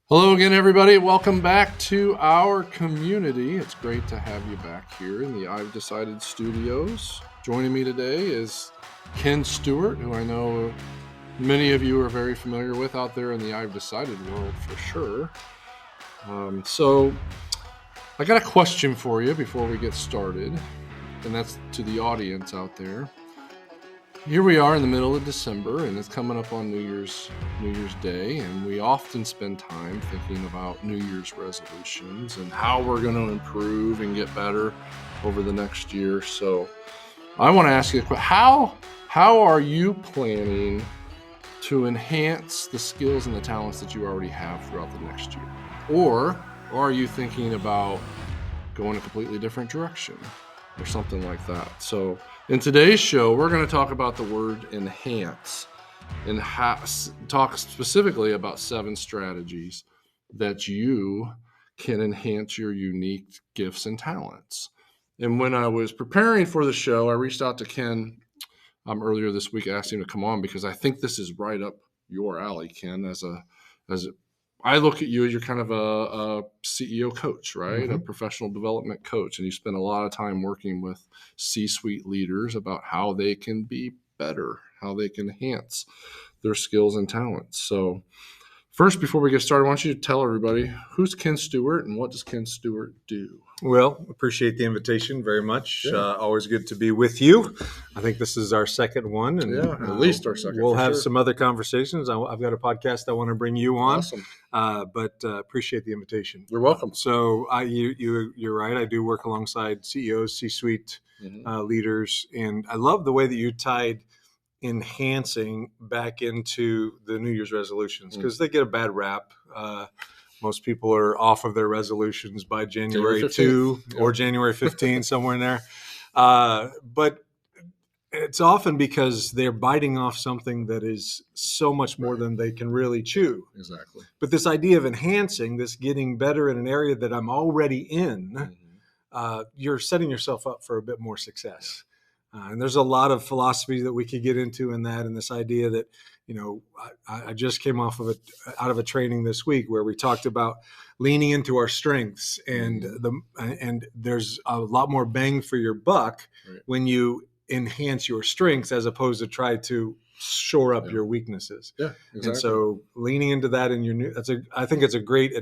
Hello again, everybody. Welcome back to our community. It's great to have you back here in the I've Decided studios. Joining me today is Ken Stwert, who I know many of you are very familiar with out there in the I've Decided world for sure. So I got a question for you before we get started, and that's to the audience out there. Here we are in the middle of December, and it's coming up on New Year's Day, and we often spend time thinking about New Year's resolutions and how we're going to improve and get better over the next year. So I want to ask you a question. How are you planning to enhance the skills and the talents that you already have throughout the next year? Or are you thinking about going a completely different direction or something like that? So in today's show, we're going to talk about the word enhance and talk specifically about 7 strategies that you can enhance your unique gifts and talents. And when I was preparing for the show, I reached out to Ken earlier this week, asked him to come on because I think this is right up your alley, Ken. I look at you as you're kind of a CEO coach, right? Mm-hmm. A professional development coach. And you spend a lot of time working with C-suite leaders about how they can be better, how they can enhance their skills and talents. So first, before we get started, I want you to tell everybody, who's Ken Stwert and what does Ken Stwert do? Well, appreciate the invitation very much. Yeah. Always good to be with you. I think this is our second one. And at least our second. We'll have some other conversations. I've got a podcast I want to bring you on. Awesome. But appreciate the invitation. You're welcome. So you're right. I do work alongside CEOs, C-suite leaders. And I love the way that you tied enhancing back into the New Year's resolutions because they get a bad rap. Most people are off of their resolutions by January 2 or January 15, somewhere in there. But it's often because they're biting off something that is so much more than they can really chew. Exactly. But this idea of enhancing, this getting better in an area that I'm already in, you're setting yourself up for a bit more success. And there's a lot of philosophy that we could get into in that, and this idea that, I just came out of a training this week where we talked about leaning into our strengths, and there's a lot more bang for your buck when you enhance your strengths as opposed to try to shore up your weaknesses. Yeah, exactly. And so leaning into that in your I think it's great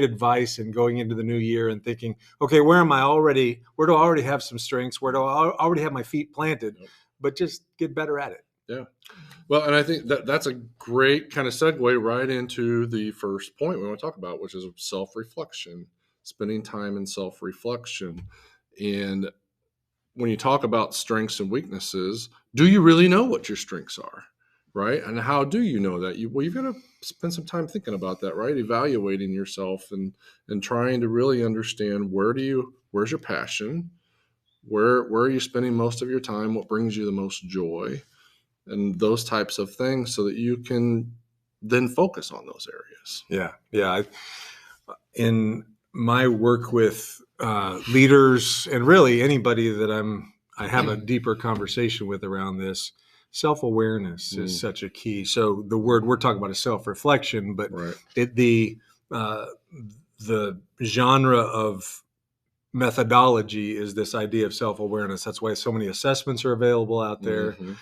advice in going into the new year and thinking, okay, where do I already have some strengths? Where do I already have my feet planted? Yep. But just get better at it. Yeah. Well, and I think that's a great kind of segue right into the first point we want to talk about, which is self-reflection, spending time in self-reflection. And when you talk about strengths and weaknesses, do you really know what your strengths are, right? And how do you know that? You've got to spend some time thinking about that, right? Evaluating yourself and trying to really understand where's your passion, where are you spending most of your time, what brings you the most joy, and those types of things, so that you can then focus on those areas. Yeah. In my work with leaders and really anybody that I have a deeper conversation with around this, self-awareness is such a key. So the word we're talking about is self-reflection, but the genre of methodology is this idea of self-awareness. That's why so many assessments are available out there. Mm-hmm.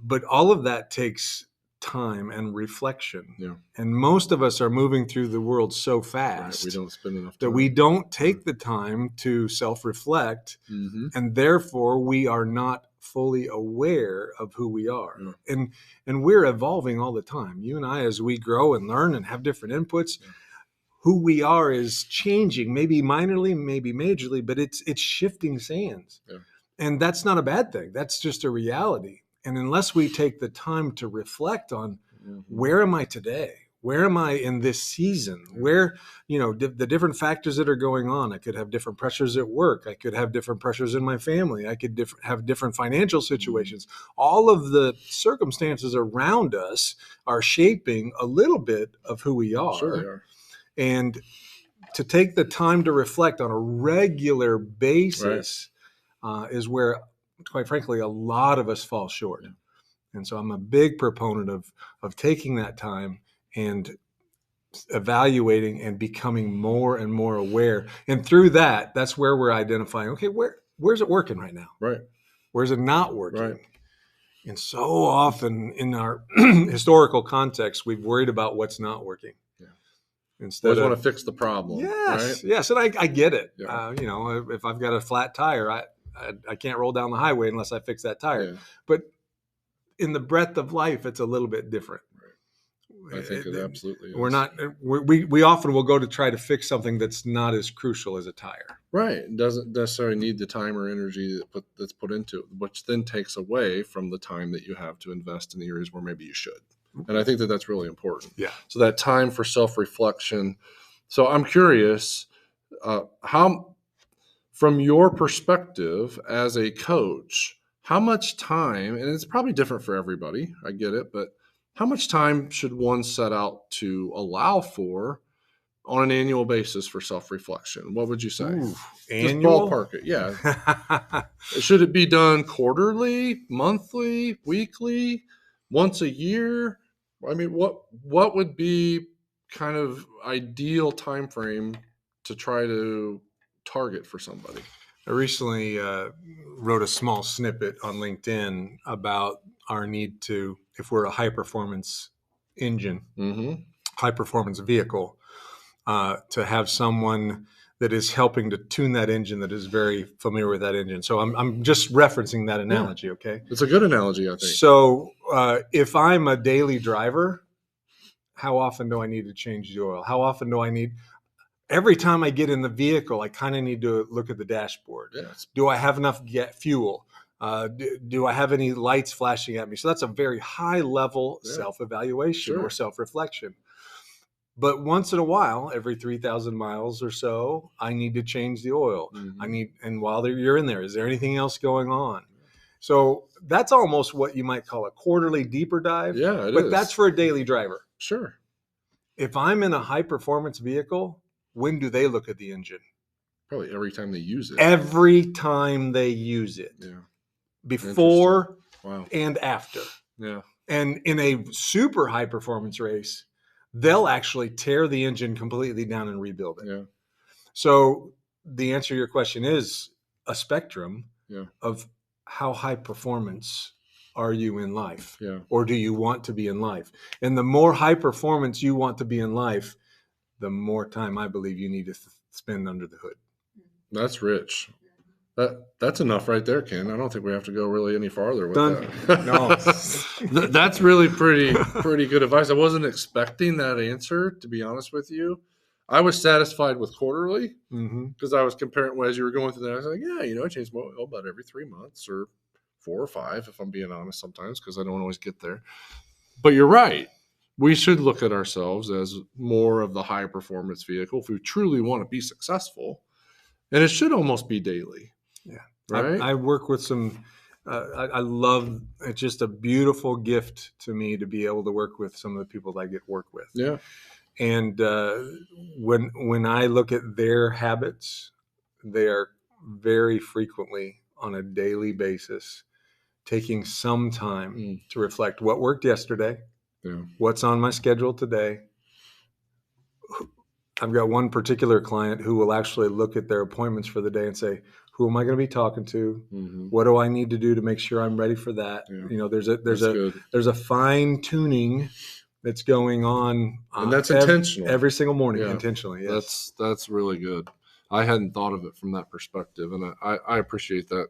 But all of that takes time and reflection. Yeah. And most of us are moving through the world so fast we don't spend enough time. That we don't take the time to self-reflect, and therefore we are not fully aware of who we are. Yeah. And we're evolving all the time. You and I, as we grow and learn and have different inputs, who we are is changing, maybe minorly, maybe majorly, but it's shifting sands. Yeah. And that's not a bad thing. That's just a reality. And unless we take the time to reflect on where am I today? Where am I in this season? Where, the different factors that are going on. I could have different pressures at work. I could have different pressures in my family. I could have different financial situations. All of the circumstances around us are shaping a little bit of who we are. Sure they are. And to take the time to reflect on a regular basis is where, quite frankly, a lot of us fall short. And so I'm a big proponent of taking that time and evaluating and becoming more and more aware. And through that, that's where we're identifying, okay, where's it working right now? Right. Where's it not working? Right. And so often in our historical context, we've worried about what's not working. Yeah. Instead Always of want to fix the problem. yes, right? yes, and I get it. Yeah. If I've got a flat tire, I can't roll down the highway unless I fix that tire. Yeah. But in the breadth of life, it's a little bit different. I think it absolutely is. We're not. We often will go to try to fix something that's not as crucial as a tire. Right. It doesn't necessarily need the time or energy that's put into it, which then takes away from the time that you have to invest in the areas where maybe you should. And I think that that's really important. Yeah. So that time for self-reflection. So I'm curious, how, from your perspective as a coach, how much time, and it's probably different for everybody, I get it, but how much time should one set out to allow for on an annual basis for self-reflection? What would you say? Ooh, Just annual? ballpark it. Yeah. Should it be done quarterly, monthly, weekly, once a year? I mean, what would be kind of ideal time frame to try to target for somebody? I recently wrote a small snippet on LinkedIn about our need to, if we're a high performance engine, high performance vehicle, to have someone that is helping to tune that engine, that is very familiar with that engine. So I'm just referencing that analogy. Okay. It's a good analogy, I think. So if I'm a daily driver, how often do I need to change the oil? How often do I need? Every time I get in the vehicle, I kind of need to look at the dashboard. Yes. Do I have enough fuel? Do I have any lights flashing at me? So that's a very high level self-evaluation or self-reflection. But once in a while, every 3,000 miles or so, I need to change the oil. And while you're in there, is there anything else going on? So that's almost what you might call a quarterly deeper dive. Yeah, but that's for a daily driver. Sure. If I'm in a high performance vehicle, when do they look at the engine? Probably every time they use it. Every time they use it. Yeah. Before and after. Yeah. And in a super high performance race, they'll actually tear the engine completely down and rebuild it. Yeah. So the answer to your question is a spectrum of how high performance are you in life? Yeah. Or do you want to be in life? And the more high performance you want to be in life, the more time I believe you need to spend under the hood. That's rich. That's enough right there, Ken. I don't think we have to go really any farther with Done. that. No. That's really pretty good advice. I wasn't expecting that answer, to be honest with you. I was satisfied with quarterly because I was comparing as you were going through that. I was like, yeah, I change my oil about every 3 months or 4 or 5, if I'm being honest sometimes, because I don't always get there. But you're right. We should look at ourselves as more of the high performance vehicle if we truly want to be successful. And it should almost be daily. Yeah. Right. I work with some, I love, it's just a beautiful gift to me to be able to work with some of the people that I get work with. Yeah. And when I look at their habits, they are very frequently on a daily basis taking some time to reflect what worked yesterday, what's on my schedule today. I've got one particular client who will actually look at their appointments for the day and say, who am I going to be talking to? What do I need to do to make sure I'm ready for that? Yeah. There's a fine tuning that's going on, and that's intentional every single morning, intentionally. Yes. That's really good. I hadn't thought of it from that perspective, and I appreciate that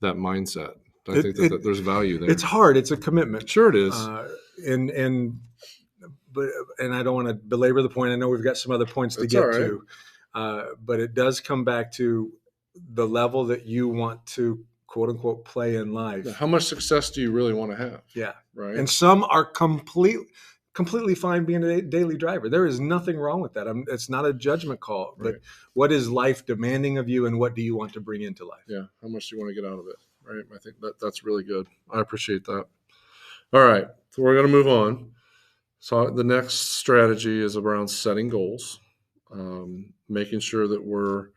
mindset. I think that there's value there. It's hard. It's a commitment. Sure, it is. And I don't want to belabor the point. I know we've got some other points to get to, but it does come back to the level that you want to, quote unquote, play in life. How much success do you really want to have? Yeah. Right. And some are completely fine being a daily driver. There is nothing wrong with that. It's not a judgment call, but what is life demanding of you and what do you want to bring into life? Yeah. How much do you want to get out of it? Right. I think that's really good. I appreciate that. All right. So we're going to move on. So the next strategy is around setting goals, making sure that we're,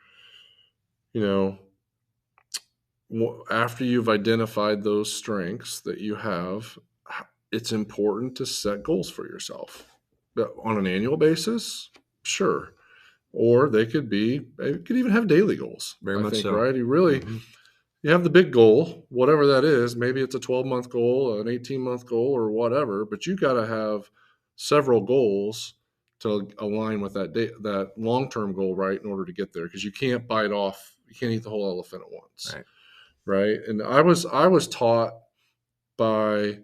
after you've identified those strengths that you have, it's important to set goals for yourself, on an annual basis, sure. Or they could even have daily goals. Very I much think, so. right? You have the big goal, whatever that is. Maybe it's a 12-month goal, an 18-month goal, or whatever. But you got to have several goals to align with that long-term goal, right? In order to get there, because you can't eat the whole elephant at once, right? And I was taught by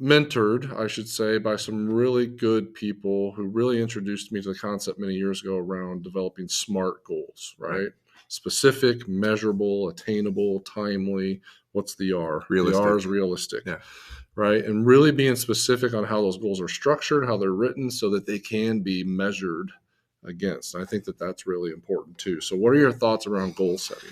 mentored, I should say, by some really good people who really introduced me to the concept many years ago around developing SMART goals, right? Specific, measurable, attainable, timely. What's the R? Realistic. The R is realistic, right? And really being specific on how those goals are structured, how they're written, so that they can be measured against. And I think that that's really important too. So what are your thoughts around goal setting?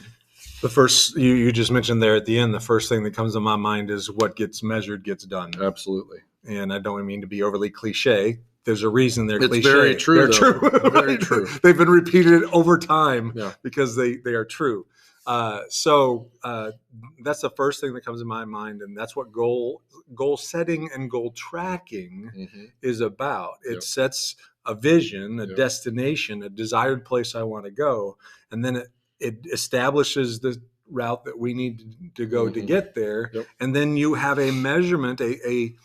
The first, you just mentioned there at the end, the first thing that comes to my mind is what gets measured gets done. Absolutely. And I don't mean to be overly cliche. There's a reason they're cliche. It's very true. They're true. Very true. They've been repeated over time because they are true. So that's the first thing that comes to my mind, and that's what goal setting and goal tracking is about. It sets a vision, a destination, a desired place I want to go, and then it establishes the route that we need to go to get there, and then you have a measurement, a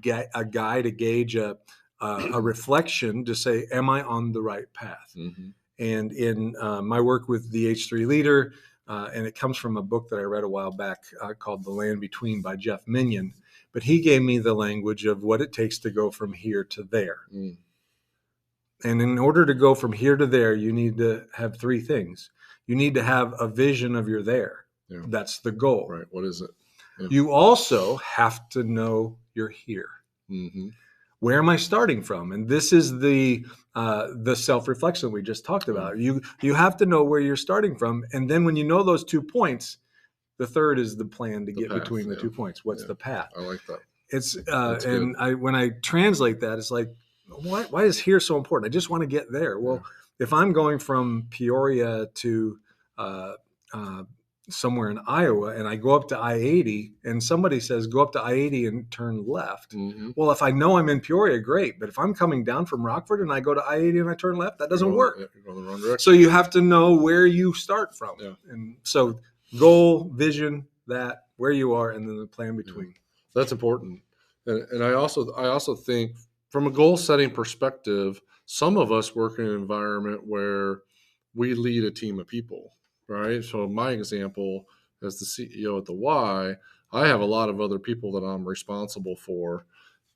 guide, a gauge, a reflection to say, am I on the right path? And in my work with the H3 leader, and it comes from a book that I read a while back called The Land Between by Jeff Minion, but he gave me the language of what it takes to go from here to there. And in order to go from here to there, you need to have three things. You need to have a vision of your there. That's the goal. Right. What is it? You also have to know you're here. Where am I starting from? And this is the self-reflection we just talked about. You have to know where you're starting from. And then when you know those 2 points, the third is the plan to get between the 2 points. What's the path? I like that. It's when I translate that, it's like, why is here so important? I just want to get there. Well, if I'm going from Peoria to somewhere in Iowa and I go up to I-80 and somebody says, go up to I-80 and turn left. Well, if I know I'm in Peoria, great. But if I'm coming down from Rockford and I go to I-80 and I turn left, that doesn't work. You're going the wrong direction. So you have to know where you start from. And so goal, vision, that, where you are, and then the plan between. That's important. And I also think from a goal setting perspective, some of us work in an environment where we lead a team of people, right? So my example as the CEO at the Y, I have a lot of other people that I'm responsible for.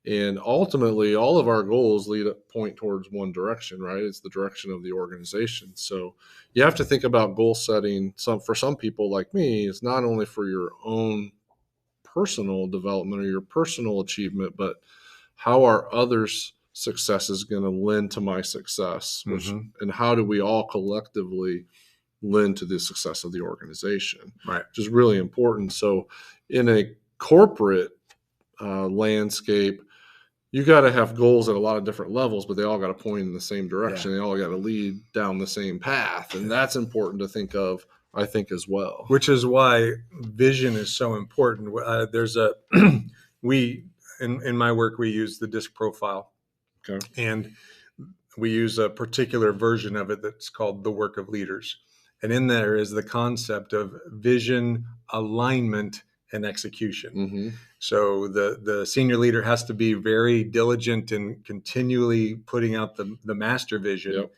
And ultimately, all of our goals point towards one direction, right? It's the direction of the organization. So you have to think about goal setting. For some people like me, it's not only for your own personal development or your personal achievement, but how are others' successes going to lend to my success? And how do we all collectively lend to the success of the organization? Right. Which is really important. So in a corporate landscape, you got to have goals at a lot of different levels, but they all got to point in the same direction. They all got to lead down the same path. And that's important to think of, I think, as well. Which is why vision is so important. There's in my work, we use the DISC profile. Okay. And we use a particular version of it that's called the work of leaders. And in there is the concept of vision, alignment, and execution. So the senior leader has to be very diligent in continually putting out the master vision.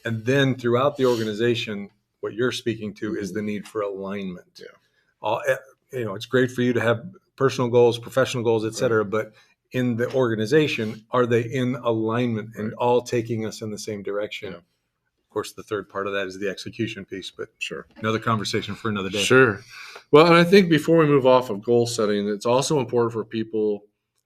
And then throughout the organization, what you're speaking to is the need for alignment. It's great for you to have personal goals, professional goals, et cetera, but in the organization, are they in alignment and all taking us in the same direction? Of course, the third part of that is the execution piece, but another conversation for another day. Sure. Well, and I think before we move off of goal setting, it's also important for people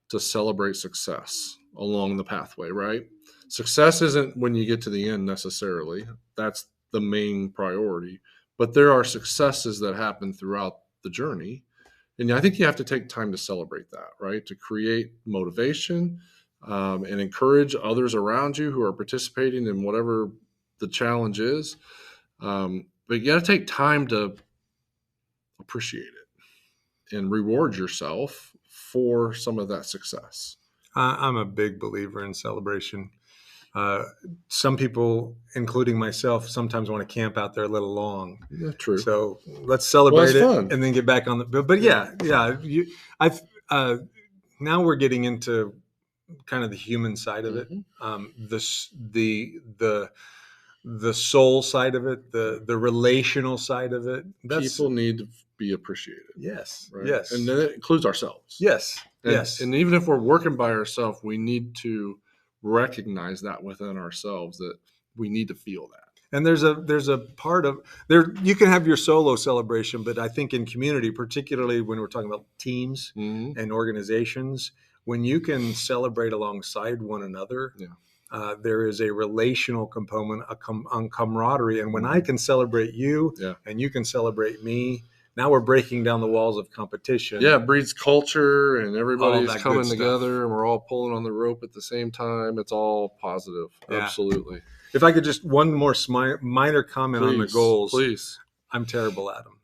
to celebrate success along the pathway, right? Success isn't when you get to the end necessarily. That's the main priority. But there are successes that happen throughout the journey. And I think you have to take time to celebrate that, right? To create motivation and encourage others around you who are participating in whatever the challenge is. But you got to take time to appreciate it and reward yourself for some of that success. I'm a big believer in celebration. Some people, including myself, sometimes want to camp out there a little long. Yeah, true. So let's celebrate it fun. and then get back on the. But now we're getting into kind of the human side of it, the soul side of it, the relational side of it. People need to be appreciated. Yes, right? yes, and that includes ourselves. Yes, yes. And even if we're working by ourselves, we need to recognize that within ourselves that we need to feel that. And there's a part of there. You can have your solo celebration, but I think in community, particularly when we're talking about teams and organizations, when you can celebrate alongside one another, there is a relational component, on camaraderie. And when I can celebrate you and you can celebrate me, now we're breaking down the walls of competition. Yeah, it breeds culture and everybody's coming together and we're all pulling on the rope at the same time. It's all positive. Yeah. Absolutely. If I could just one more minor comment on the goals. Please. I'm terrible at them.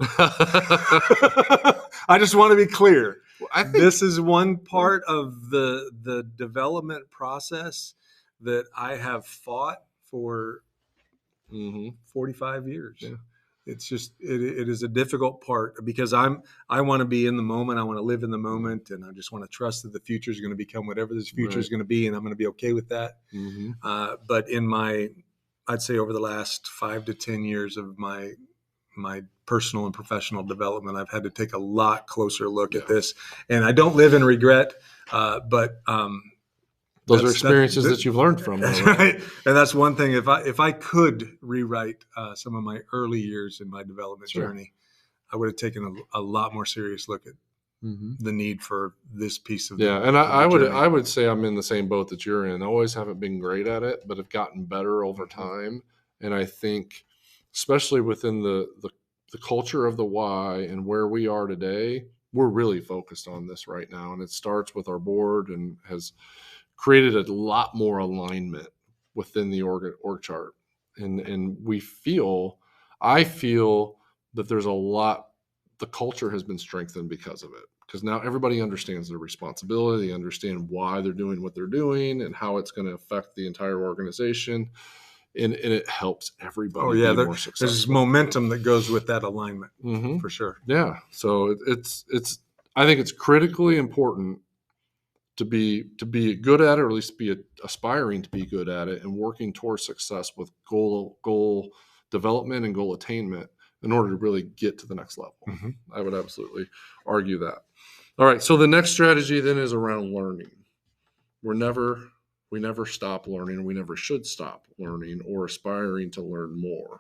I just want to be clear. I think this is one part of the development process that I have fought for 45 years. Yeah. It's just it is a difficult part because I want to be in the moment. I want to live in the moment, and I just want to trust that the future is going to become whatever this future is going to be, and I'm going to be okay with that. But I'd say over the last 5 to 10 years of my personal and professional development, I've had to take a lot closer look at this, and I don't live in regret. But those are experiences that you've learned from. That's right. And that's one thing. If I could rewrite some of my early years in my development journey, I would have taken a lot more serious look at the need for this piece of and I would say I'm in the same boat that you're in. I always haven't been great at it, but have gotten better over time. And I think, especially within the culture of the Y and where we are today, we're really focused on this right now. And it starts with our board and has created a lot more alignment within the org chart. And I feel that there's the culture has been strengthened because of it. Because now everybody understands their responsibility, they understand why they're doing what they're doing and how it's going to affect the entire organization. And it helps everybody be more successful. There's momentum that goes with that alignment, for sure. Yeah. So I think it's critically important to be good at it, or at least be aspiring to be good at it and working towards success with goal development and goal attainment in order to really get to the next level. I would absolutely argue that. All right. So the next strategy then is around learning. We never stop learning. We never should stop learning or aspiring to learn more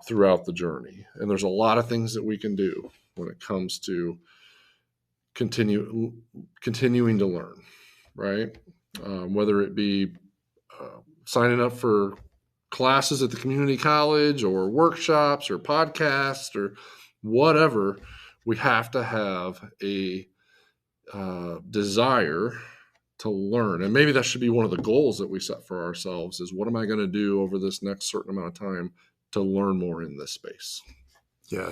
throughout the journey. And there's a lot of things that we can do when it comes to continuing to learn, right? Whether it be signing up for classes at the community college or workshops or podcasts or whatever, we have to have a desire to learn. And maybe that should be one of the goals that we set for ourselves is, what am I going to do over this next certain amount of time to learn more in this space? Yeah.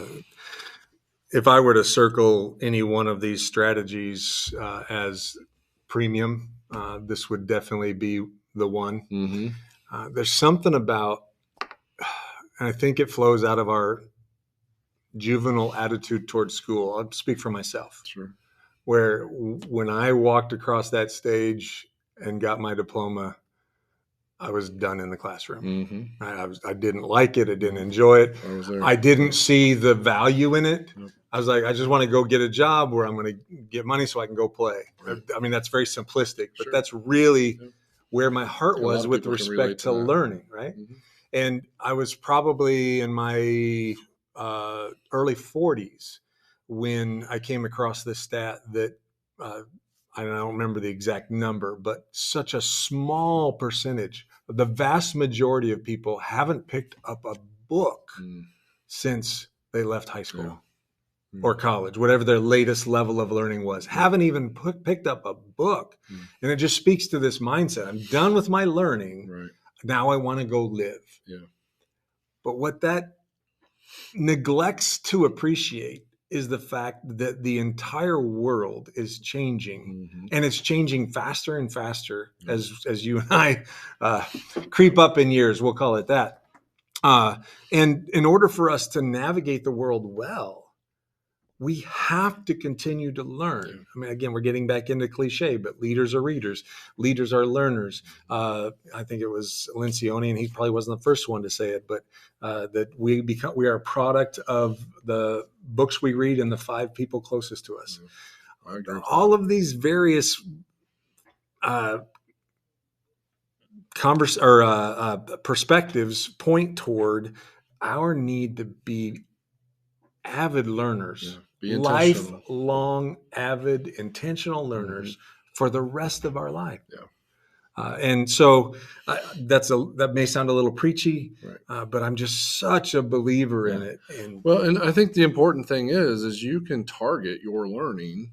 If I were to circle any one of these strategies as premium, this would definitely be the one. There's something about, and I think it flows out of our juvenile attitude towards school. I'll speak for myself. Sure. Where when I walked across that stage and got my diploma, I was done in the classroom. I didn't like it. I didn't enjoy it. I didn't see the value in it. I was like, I just want to go get a job where I'm going to get money so I can go play. Right. I mean, that's very simplistic, but that's really where my heart was with respect to learning, right? And I was probably in my early 40s when I came across this stat that I don't remember the exact number, but such a small percentage, the vast majority of people haven't picked up a book since they left high school or college, whatever their latest level of learning was, haven't even picked up a book. And it just speaks to this mindset. I'm done with my learning. Right. Now I want to go live. Yeah. But what that neglects to appreciate is the fact that the entire world is changing, and it's changing faster and faster as you and I creep up in years. We'll call it that. And in order for us to navigate the world well, we have to continue to learn. I mean, again, we're getting back into cliche, but leaders are readers. Leaders are learners. I think it was Lencioni, and he probably wasn't the first one to say it, but that we are a product of the books we read and the 5 people closest to us. I agree. All of these various perspectives point toward our need to be avid learners, lifelong, avid, intentional learners for the rest of our life. And so that may sound a little preachy, but I'm just such a believer in it. And I think the important thing is you can target your learning,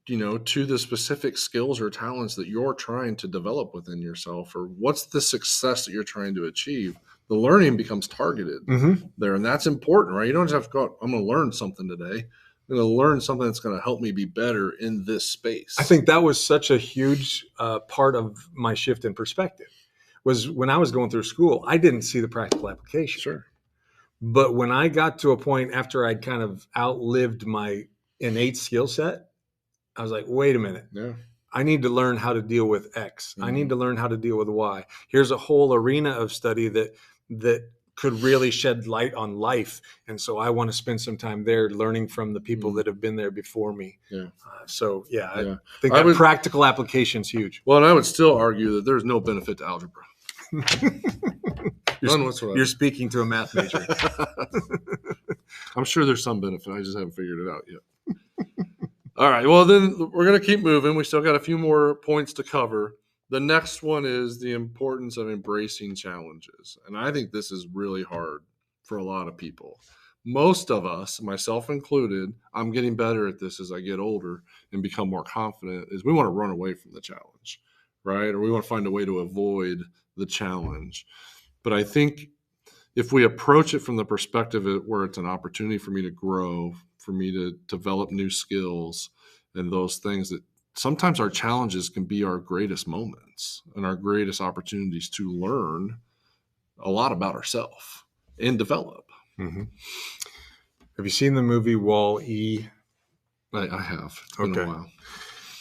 to the specific skills or talents that you're trying to develop within yourself, or what's the success that you're trying to achieve. The learning becomes targeted there. And that's important, right? You don't just have to go, I'm going to learn something today. I'm going to learn something that's going to help me be better in this space. I think that was such a huge part of my shift in perspective was when I was going through school, I didn't see the practical application. Sure. But when I got to a point after I'd kind of outlived my innate skill set, I was like, wait a minute. Yeah. I need to learn how to deal with X. I need to learn how to deal with Y. Here's a whole arena of study that could really shed light on life. And so I want to spend some time there learning from the people that have been there before me. Yeah. I think that practical application is huge. Well, and I would still argue that there's no benefit to algebra. None whatsoever. You're speaking to a math major. I'm sure there's some benefit. I just haven't figured it out yet. All right. Well, then we're going to keep moving. We still got a few more points to cover. The next one is the importance of embracing challenges. And I think this is really hard for a lot of people. Most of us, myself included, I'm getting better at this as I get older and become more confident, is we want to run away from the challenge, right? Or we want to find a way to avoid the challenge. But I think if we approach it from the perspective of where it's an opportunity for me to grow, for me to develop new skills and those things, that sometimes our challenges can be our greatest moments and our greatest opportunities to learn a lot about ourselves and develop. Have you seen the movie Wall-E? I have. It's been a while.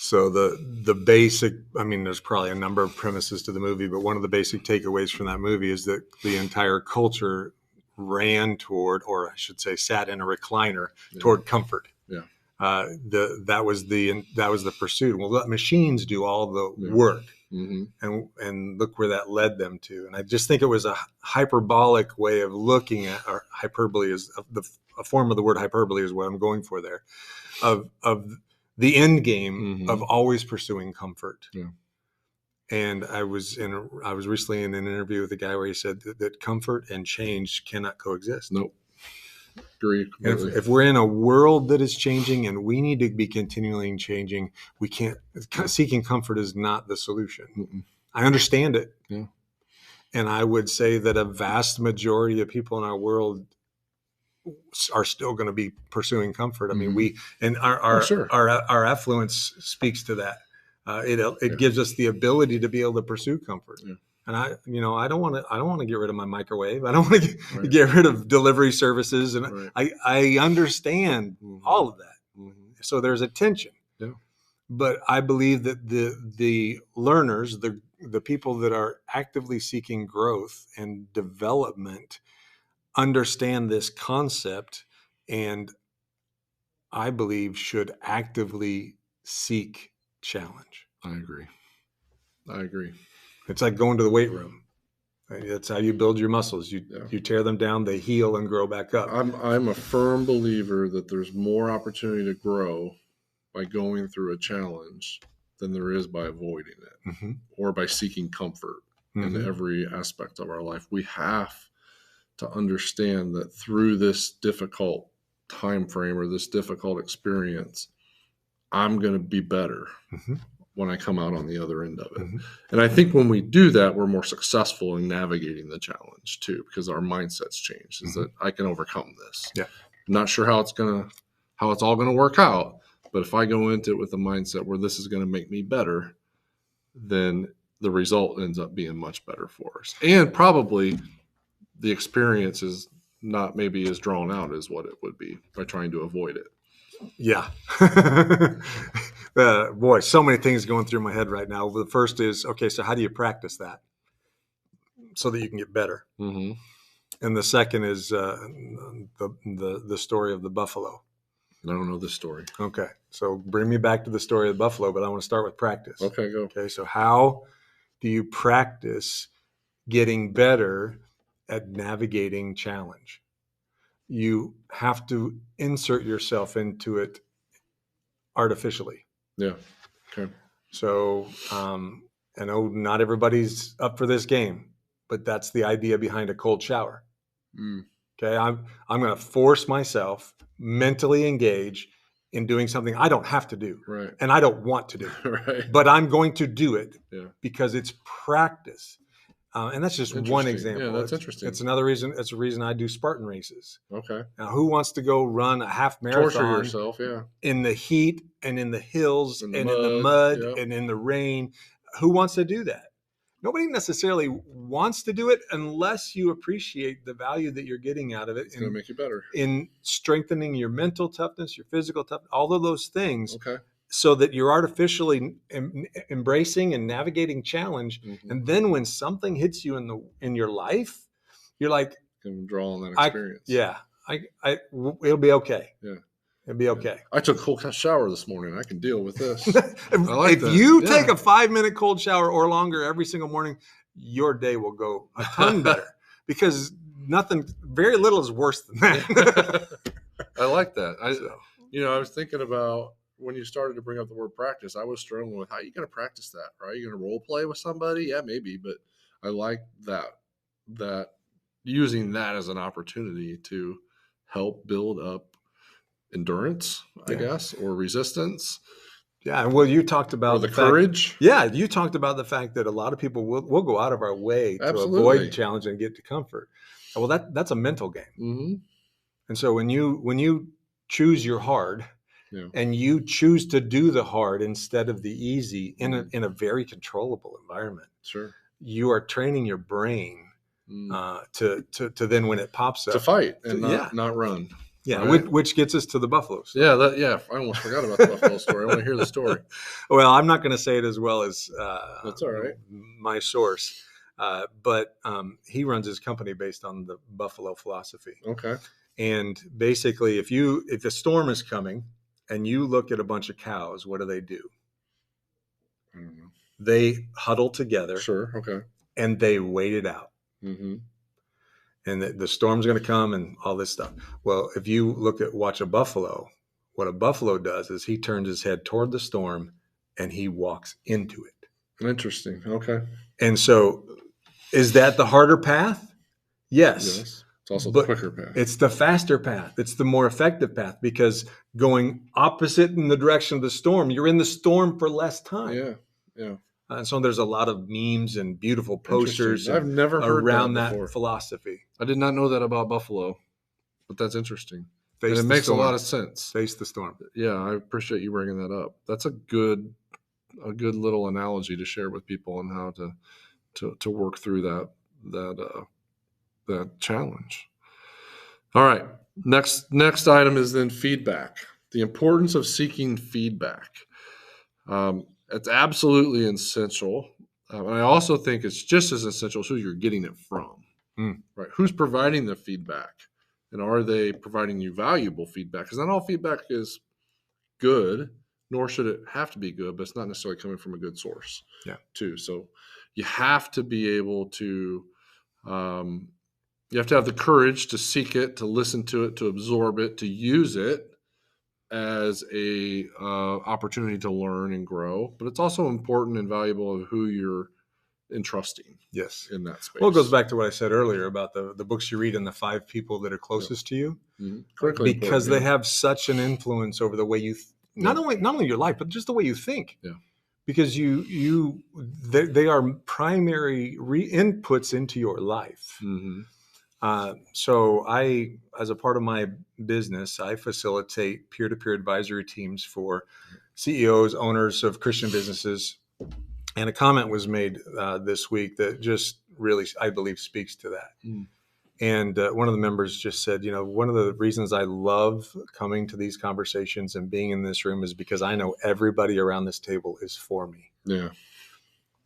So the basic, I mean, there's probably a number of premises to the movie, but one of the basic takeaways from that movie is that the entire culture ran toward, or I should say, sat in a recliner toward comfort. Yeah. That was the pursuit. Well, let machines do all the work, and look where that led them to. And I just think it was a hyperbolic way of looking at, or hyperbole is a form of the word hyperbole is what I'm going for there, of the end game of always pursuing comfort. Yeah. And I was recently in an interview with a guy where he said that comfort and change cannot coexist. Nope. Agree. If we're in a world that is changing and we need to be continually changing, we can't. Seeking comfort is not the solution. I understand it. Yeah. And I would say that a vast majority of people in our world are still going to be pursuing comfort. I mean, our affluence speaks to that. It gives us the ability to be able to pursue comfort. Yeah. And I don't want to get rid of my microwave. I don't want to get rid of delivery services. And I understand all of that. So there's a tension. Yeah. But I believe that the learners, the people that are actively seeking growth and development, understand this concept, and I believe should actively seek challenge. I agree. It's like going to the weight room. That's how you build your muscles. You tear them down, they heal and grow back up. I'm a firm believer that there's more opportunity to grow by going through a challenge than there is by avoiding it or by seeking comfort in every aspect of our life. We have to understand that through this difficult time frame or this difficult experience, I'm going to be better when I come out on the other end of it. And I think when we do that, we're more successful in navigating the challenge too, because our mindset's changed, is that I can overcome this. Yeah. not sure how it's all gonna work out. But if I go into it with a mindset where this is gonna make me better, then the result ends up being much better for us. And probably the experience is not maybe as drawn out as what it would be by trying to avoid it. Yeah. Boy, so many things going through my head right now. The first is, okay, so how do you practice that so that you can get better? Mm-hmm. And the second is the story of the buffalo. I don't know this story. Okay, so bring me back to the story of the buffalo, but I want to start with practice. Okay, go. Okay, so how do you practice getting better at navigating challenge? You have to insert yourself into it artificially. Yeah. Okay. So I know not everybody's up for this game, but that's the idea behind a cold shower. Okay, I'm going to force myself mentally engage in doing something I don't have to do, right, and I don't want to do, right, but I'm going to do it because it's practice. And that's just one example. Yeah, that's interesting. It's another reason. It's a reason I do Spartan races. Okay. Now, who wants to go run a half marathon? Torture yourself, in the heat and in the hills and in the mud and in the rain. Who wants to do that? Nobody necessarily wants to do it unless you appreciate the value that you're getting out of it. It's going to make you better in strengthening your mental toughness, your physical toughness, all of those things. Okay. So that you're artificially embracing and navigating challenge. Mm-hmm. And then when something hits you in your life, you're like, can draw on that experience. It'll be okay. Yeah. It'll be okay. I took a cold shower this morning. I can deal with this. If you take a 5-minute cold shower or longer every single morning, your day will go a ton better because very little is worse than that. I like that. I was thinking about when you started to bring up the word practice, I was struggling with how you going to practice that, right? Are you going to role play with somebody? Yeah, maybe, but I like that using that as an opportunity to help build up endurance, I guess, or resistance. Yeah, well, you talked about the courage. You talked about the fact that a lot of people will go out of our way to avoid challenge and get to comfort. Well, that's a mental game. Mm-hmm. And so when you choose your hard, and you choose to do the hard instead of the easy in a very controllable environment, sure, you are training your brain to then when it pops up to fight and not run. Yeah, right? which gets us to the buffalo story. I almost forgot about the buffalo story. I want to hear the story. Well, I'm not going to say it as well as that's all right. My source, but he runs his company based on the buffalo philosophy. Okay. And basically, if the storm is coming and you look at a bunch of cows, what do? I don't know. They huddle together. Sure. Okay. And they wait it out. Mm-hmm. And the storm's going to come and all this stuff. Well, if you watch a buffalo, what a buffalo does is he turns his head toward the storm and he walks into it. Interesting. Okay. And so is that the harder path? Yes. It's also the quicker path. It's the faster path. It's the more effective path because going opposite in the direction of the storm, you're in the storm for less time. Yeah. Yeah. And so there's a lot of memes and beautiful posters I've never heard around that philosophy. I did not know that about buffalo, but that's interesting. And it makes a lot of sense. Face the storm. Yeah, I appreciate you bringing that up. That's a good little analogy to share with people on how to work through that challenge. All right. Next item is then feedback. The importance of seeking feedback. It's absolutely essential. And I also think it's just as essential as who you're getting it from. Right? Who's providing the feedback? And are they providing you valuable feedback? Because not all feedback is good, nor should it have to be good, but it's not necessarily coming from a good source. Yeah. Too. So you have to be able to, you have to have the courage to seek it, to listen to it, to absorb it, to use it as a opportunity to learn and grow. But it's also important and valuable of who you're entrusting. Yes. In that space. Well, it goes back to what I said earlier about the books you read and the 5 people that are closest to you, because they have such an influence over the way you not only your life, but just the way you think. Yeah. Because they are primary inputs into your life. Mm-hmm. So as a part of my business, I facilitate peer-to-peer advisory teams for CEOs, owners of Christian businesses. And a comment was made this week that just really, I believe, speaks to that. Mm. And one of the members just said, one of the reasons I love coming to these conversations and being in this room is because I know everybody around this table is for me. Yeah.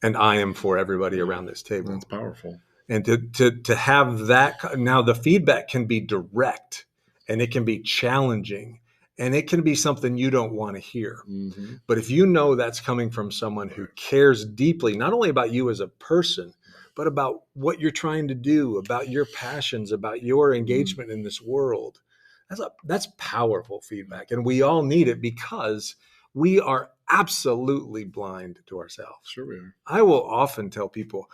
And I am for everybody around this table. That's powerful. And to have that, now the feedback can be direct and it can be challenging and it can be something you don't want to hear. Mm-hmm. But if you know that's coming from someone who cares deeply, not only about you as a person, but about what you're trying to do, about your passions, about your engagement in this world, that's powerful feedback. And we all need it because we are absolutely blind to ourselves. Sure we are. I will often tell people,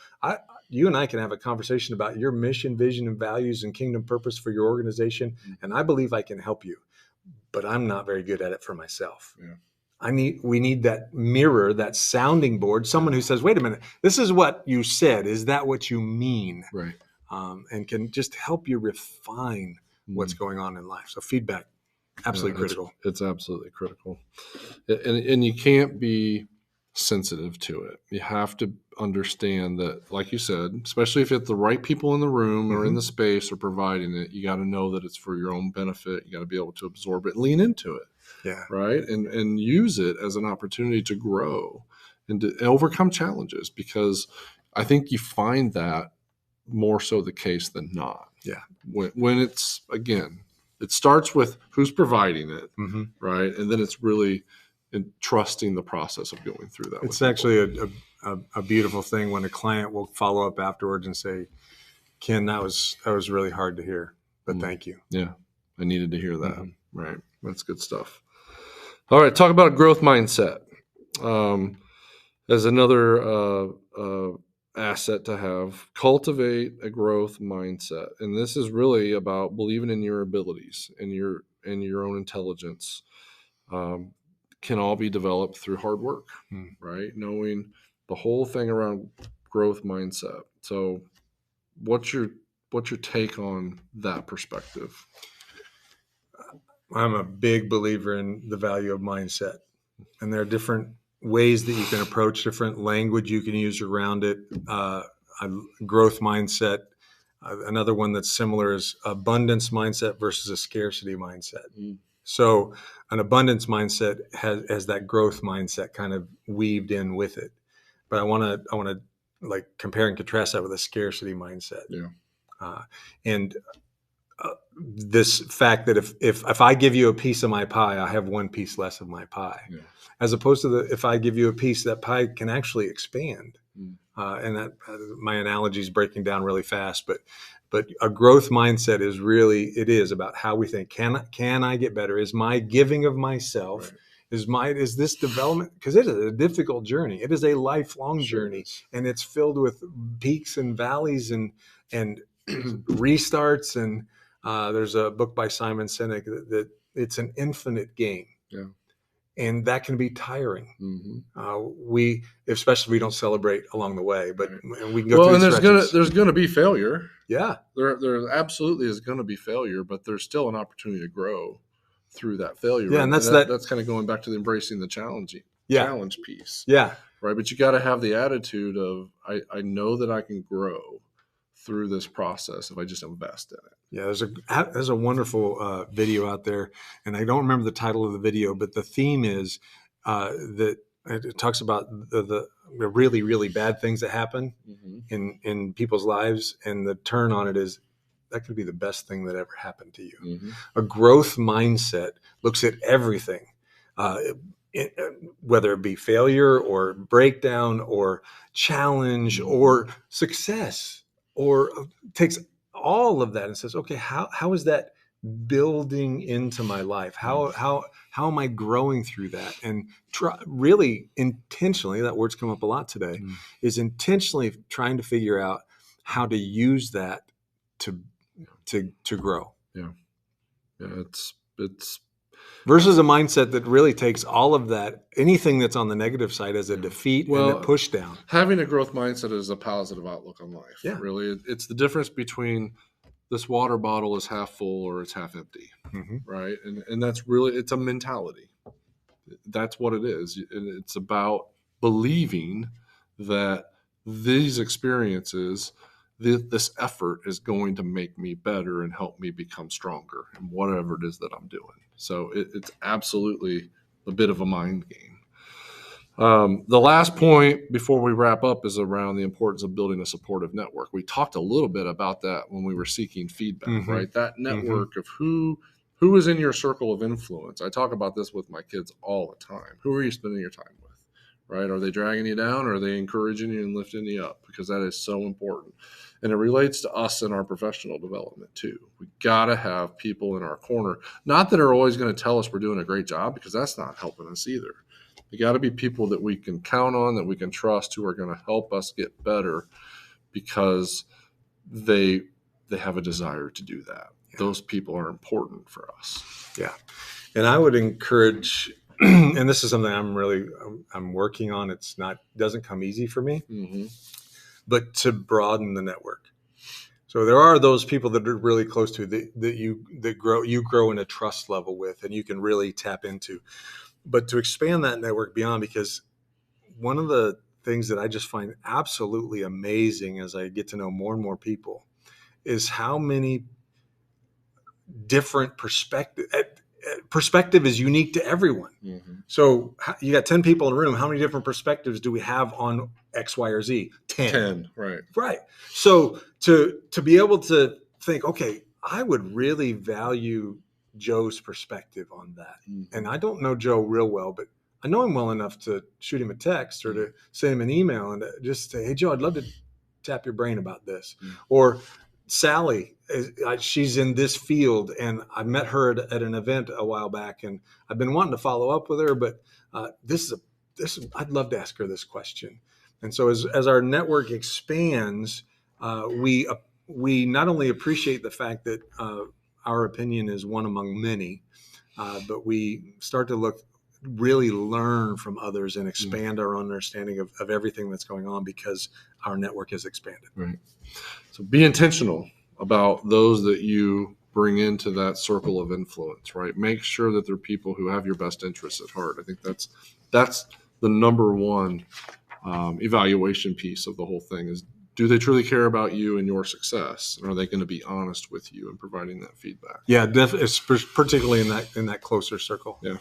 you and I can have a conversation about your mission, vision, and values and kingdom purpose for your organization. And I believe I can help you, but I'm not very good at it for myself. Yeah. We need that mirror, that sounding board, someone who says, wait a minute, this is what you said. Is that what you mean? Right. And can just help you refine what's going on in life. So feedback, absolutely critical. It's absolutely critical. And you can't be sensitive to it. You have to understand that, like you said, especially if it's the right people in the room or in the space or providing it, you got to know that it's for your own benefit. You got to be able to absorb it, lean into it. Yeah. Right. And use it as an opportunity to grow and to overcome challenges, because I think you find that more so the case than not. Yeah. When it's, again, it starts with who's providing it. Mm-hmm. Right. And then it's really trusting the process of going through that. It's actually a beautiful thing when a client will follow up afterwards and say, Ken, that was really hard to hear, but thank you. Yeah. I needed to hear that. Mm-hmm. Right. That's good stuff. All right. Talk about growth mindset as another asset to have. Cultivate a growth mindset. And this is really about believing in your abilities and your own intelligence. Can all be developed through hard work, right? Knowing the whole thing around growth mindset. So what's your take on that perspective? I'm a big believer in the value of mindset, and there are different ways that you can approach, different language you can use around it. Growth mindset. Another one that's similar is abundance mindset versus a scarcity mindset. So an abundance mindset has that growth mindset kind of weaved in with it. But I want to like compare and contrast that with a scarcity mindset. Yeah. This fact that if I give you a piece of my pie, I have one piece less of my pie, as opposed to if I give you a piece, that pie can actually expand. And that my analogy is breaking down really fast, but a growth mindset is about how we think. Can I get better? Is my giving of myself, is this development? Because it is a difficult journey. It is a lifelong journey, and it's filled with peaks and valleys and restarts. And there's a book by Simon Sinek that it's an infinite game. Yeah. And that can be tiring. Mm-hmm. Especially we don't celebrate along the way, but we can go through. And there's gonna be failure. Yeah, there absolutely is going to be failure, but there's still an opportunity to grow through that failure. Yeah, and that's kind of going back to the embracing the challenge piece. Yeah, right. But you got to have the attitude of I know that I can grow through this process if I just invest in it. Yeah, there's a wonderful video out there, and I don't remember the title of the video, but the theme is that it talks about the really, really bad things that happen in people's lives, and the turn on it is that could be the best thing that ever happened to you. Mm-hmm. A growth mindset looks at everything, whether it be failure or breakdown or challenge or success, or takes all of that and says, okay, how is that building into my life? How am I growing through that? And really intentionally, that word's come up a lot today, is intentionally trying to figure out how to use that to grow. Yeah. It's versus a mindset that really takes all of that, anything that's on the negative side, as a defeat and a push down. Having a growth mindset is a positive outlook on life. Yeah. Really, it's the difference between this water bottle is half full or it's half empty, Mm-hmm. right? And that's really, it's a mentality. That's what it is. And it's about believing that these experiences, this effort is going to make me better and help me become stronger in whatever it is that I'm doing. So it's absolutely a bit of a mind game. The last point before we wrap up is around the importance of building a supportive network. We talked a little bit about that when we were seeking feedback, Mm-hmm. right? That network of who is in your circle of influence. I talk about this with my kids all the time. Who are you spending your time with, right? Are they dragging you down, or are they encouraging you and lifting you up? Because that is so important. And it relates to us in our professional development too. We got to have people in our corner, not that are always going to tell us we're doing a great job, because that's not helping us either. You got to be people that we can count on, that we can trust, who are going to help us get better because they have a desire to do that. Yeah. Those people are important for us. Yeah. And I would encourage, and this is something I'm working on. Doesn't come easy for me, but to broaden the network. So there are those people that are really close to you grow in a trust level with, and you can really tap into. But to expand that network beyond, because one of the things that I just find absolutely amazing as I get to know more and more people is how many different perspective is unique to everyone. Mm-hmm. So you got 10 people in a room. How many different perspectives do we have on X, Y, or Z? 10. Right. Right. So to be able to think, okay, I would really value Joe's perspective on that. Mm-hmm. And I don't know Joe real well, but I know him well enough to shoot him a text or to send him an email and just say, hey, Joe, I'd love to tap your brain about this. Mm-hmm. Or Sally, she's in this field, and I met her at an event a while back, and I've been wanting to follow up with her, but I'd love to ask her this question. And so as our network expands, we not only appreciate the fact that our opinion is one among many, but we start to really learn from others and expand our understanding of everything that's going on because our network has expanded. Right. So be intentional about those that you bring into that circle of influence, right? Make sure that they're people who have your best interests at heart. I think that's the number one evaluation piece of the whole thing is, do they truly care about you and your success? And are they going to be honest with you in providing that feedback? Yeah, definitely, particularly in that closer circle. Yeah.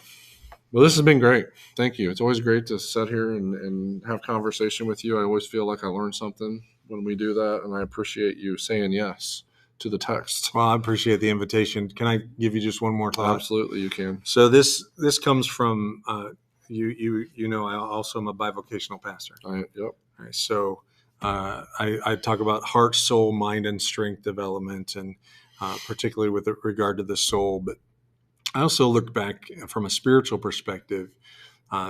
Well, this has been great. Thank you. It's always great to sit here and have conversation with you. I always feel like I learn something when we do that, and I appreciate you saying yes to the text. Well, I appreciate the invitation. Can I give you just one more thought? Absolutely, you can. So this comes from you know, I also am a bivocational pastor. Yep. All right, so I talk about heart, soul, mind, and strength development, and particularly with regard to the soul. But I also look back from a spiritual perspective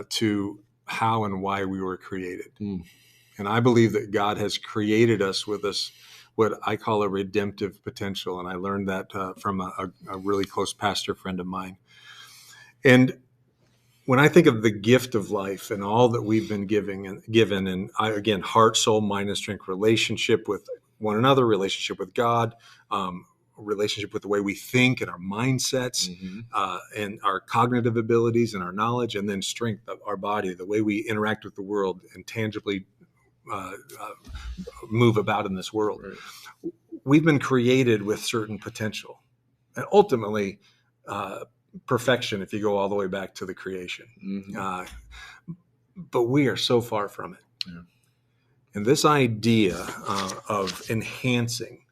to how and why we were created. And I believe that God has created us with what I call a redemptive potential. And I learned that from a really close pastor friend of mine. And when I think of the gift of life and all that we've been given, and again, heart, soul, mind, and strength, relationship with one another, relationship with God, relationship with the way we think and our mindsets, and our cognitive abilities and our knowledge, and then strength of our body, the way we interact with the world and tangibly move about in this world. Right. We've been created with certain potential, and ultimately perfection if you go all the way back to the creation. But we are so far from it. Yeah. And this idea of enhancing,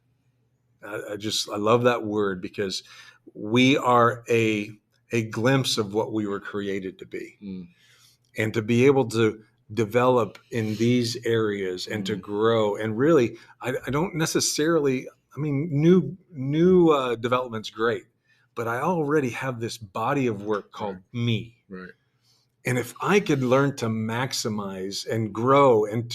I love that word, because we are a glimpse of what we were created to be. And to be able to develop in these areas and to grow, and really, I don't necessarily, new development's great, but I already have this body of work called me. Right. And if I could learn to maximize and grow and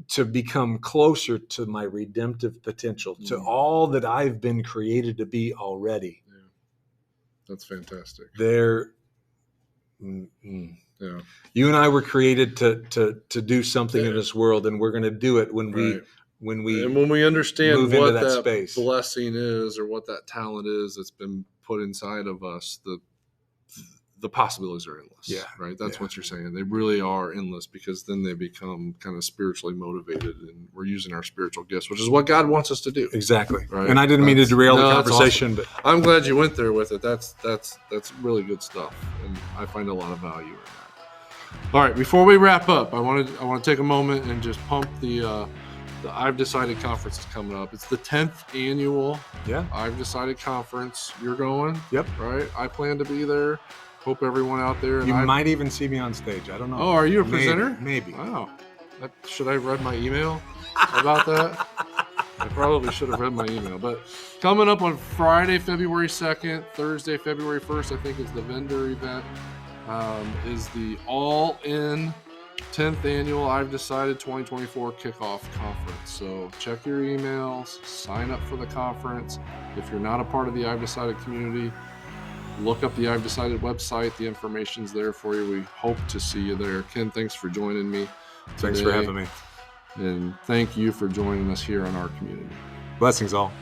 to become closer to my redemptive potential, to all that I've been created to be already. Yeah. That's fantastic. Yeah. You and I were created to do something in this world, and we're going to do it when we when we understand move what into that space. blessing is, or what that talent is that's been put inside of us, the possibilities are endless. Yeah. Right. That's what you're saying. They really are endless, because then they become kind of spiritually motivated, and we're using our spiritual gifts, which is what God wants us to do. Exactly. Right? And I didn't mean to derail the conversation, awesome. But I'm glad you went there with it. That's really good stuff, and I find a lot of value in that. All right. Before we wrap up, I want to take a moment and just pump the I've Decided conference is coming up. It's the 10th annual I've Decided conference. You're going? Yep. Right. I plan to be there. Hope everyone out there. You might even see me on stage. I don't know. Oh, are you a presenter? Maybe. Wow. Should I have read my email about that? I probably should have read my email. But coming up on Friday, February 2nd, Thursday, February 1st, I think is the vendor event, is the all-in 10th annual I've Decided 2024 kickoff conference. So check your emails, sign up for the conference. If you're not a part of the I've Decided community, look up the I've Decided website. The information's there for you. We hope to see you there. Ken, thanks for joining me today. Thanks for having me. And thank you for joining us here in our community. Blessings all.